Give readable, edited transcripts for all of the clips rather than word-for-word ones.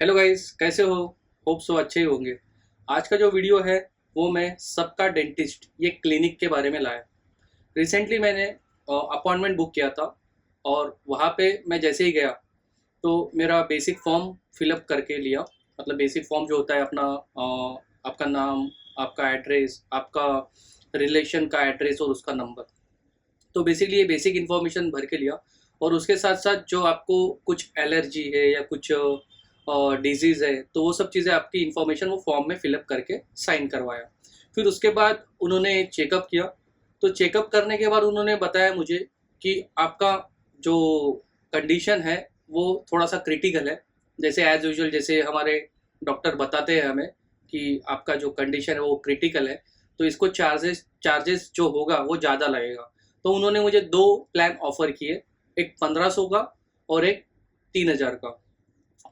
Hello guys, कैसे हो? Hope so अच्छे ही होंगे। आज का जो वीडियो है वो मैं सबका डेंटिस्ट ये क्लिनिक के बारे में लाया। रिसेंटली मैंने अपॉइंटमेंट बुक किया था और वहाँ पे मैं जैसे ही गया तो मेरा बेसिक फॉर्म फिलअप करके लिया। मतलब बेसिक फॉर्म जो होता है अपना आपका नाम, आपका एड्रेस, आपका रिलेशन का एड्रेस और उसका नंबर। तो बेसिकली ये बेसिक इन्फॉर्मेशन भर के लिया और उसके साथ साथ जो आपको कुछ एलर्जी है या कुछ डिजीज़ है तो वो सब चीज़ें आपकी इन्फॉर्मेशन वो फॉर्म में फिलअप करके साइन करवाया। फिर उसके बाद उन्होंने चेकअप किया। तो चेकअप करने के बाद उन्होंने बताया मुझे कि आपका जो कंडीशन है वो थोड़ा सा क्रिटिकल है। जैसे एज यूजुअल जैसे हमारे डॉक्टर बताते हैं हमें कि आपका जो कंडीशन है वो क्रिटिकल है, तो इसको चार्जेस चार्जेस जो होगा वो ज़्यादा लगेगा। तो उन्होंने मुझे दो प्लान ऑफर किए, एक 1500 का और एक 3000 का।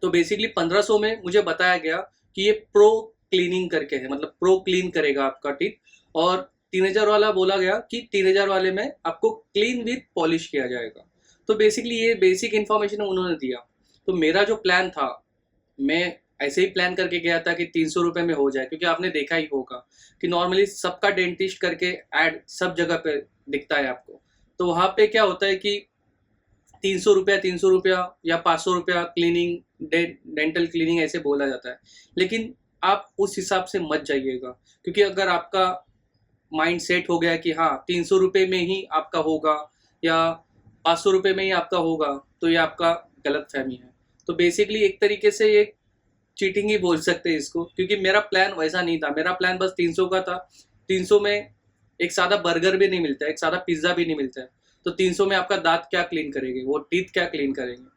तो बेसिकली 1500 में मुझे बताया गया कि ये प्रो क्लीनिंग करके है, मतलब प्रो क्लीन करेगा आपका टीथ। और 3000 वाला बोला गया कि 3000 वाले में आपको क्लीन विथ पॉलिश किया जाएगा। तो बेसिकली ये बेसिक इन्फॉर्मेशन उन्होंने दिया। तो मेरा जो प्लान था, मैं ऐसे ही प्लान करके गया था कि 300 रुपये में हो जाए, क्योंकि आपने देखा ही होगा कि नॉर्मली सबका डेंटिस्ट करके ऐड सब जगह पे दिखता है आपको। तो वहाँ पे क्या होता है कि 300 रुपया 300 रुपया या 500 रुपया क्लीनिंग डेंटल क्लीनिंग ऐसे बोला जाता है। लेकिन आप उस हिसाब से मत जाइएगा, क्योंकि अगर आपका माइंड सेट हो गया कि हाँ 300 रुपये में ही आपका होगा या 500 रुपये में ही आपका होगा, तो ये आपका गलत फहमी है। तो बेसिकली एक तरीके से ये चीटिंग ही बोल सकते हैं इसको, क्योंकि मेरा प्लान वैसा नहीं था। मेरा प्लान बस 300 का था। 300 में एक सादा बर्गर भी नहीं मिलता है, एक सादा पिज्ज़ा भी नहीं मिलता है। तो 300 में आपका दांत क्या क्लीन करेंगे, वो टीथ क्या क्लीन करेंगे?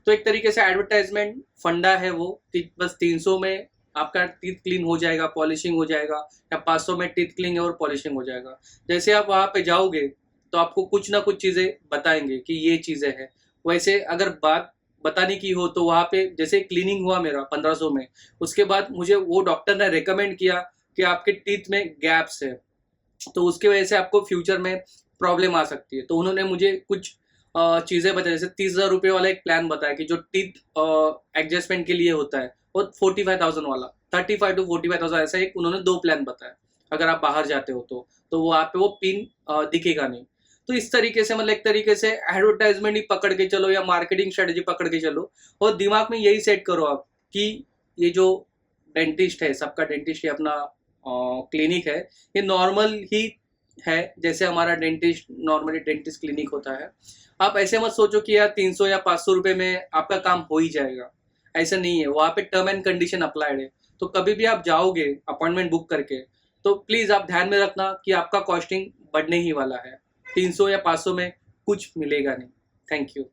तो एक तरीके से एडवर्टाइजमेंट फंडा है वो कि बस 300 में आपका टीथ क्लीन हो जाएगा, पॉलिशिंग हो जाएगा, या 500 में टीथ क्लीन और पॉलिशिंग हो जाएगा। जैसे आप वहाँ पे जाओगे तो आपको कुछ ना कुछ चीज़ें बताएंगे कि ये चीज़ें हैं। वैसे अगर बात बताने की हो तो वहाँ पे जैसे क्लीनिंग हुआ मेरा 1500 में, उसके बाद मुझे वो डॉक्टर ने रेकमेंड किया कि आपके टीथ में गैप्स है, तो उसकी वजह से आपको फ्यूचर में प्रॉब्लम आ सकती है। तो उन्होंने मुझे कुछ चीज़ें बताई, जैसे 30,000 रुपये वाला एक प्लान बताया कि जो टीथ एडजस्टमेंट के लिए होता है, और 45,000 वाला, 35 to 45,000, ऐसा एक उन्होंने दो प्लान बताया। अगर आप बाहर जाते हो तो वो आप पे वो पिन दिखेगा नहीं। तो इस तरीके से मतलब एक तरीके से एडवर्टाइजमेंट ही पकड़ के चलो या मार्केटिंग स्ट्रेटजी पकड़ के चलो, और दिमाग में यही सेट करो आप कि ये जो डेंटिस्ट है, सबका डेंटिस्ट ये अपना क्लिनिक है, ये नॉर्मल ही है जैसे हमारा डेंटिस्ट नॉर्मली डेंटिस्ट क्लिनिक होता है। आप ऐसे मत सोचो कि यार 300 या 500 रुपये में आपका काम हो ही जाएगा। ऐसा नहीं है, वहाँ पे टर्म एंड कंडीशन अप्लाइड है। तो कभी भी आप जाओगे अपॉइंटमेंट बुक करके, तो प्लीज़ आप ध्यान में रखना कि आपका कॉस्टिंग बढ़ने ही वाला है। 300 या 500 में कुछ मिलेगा नहीं। Thank you.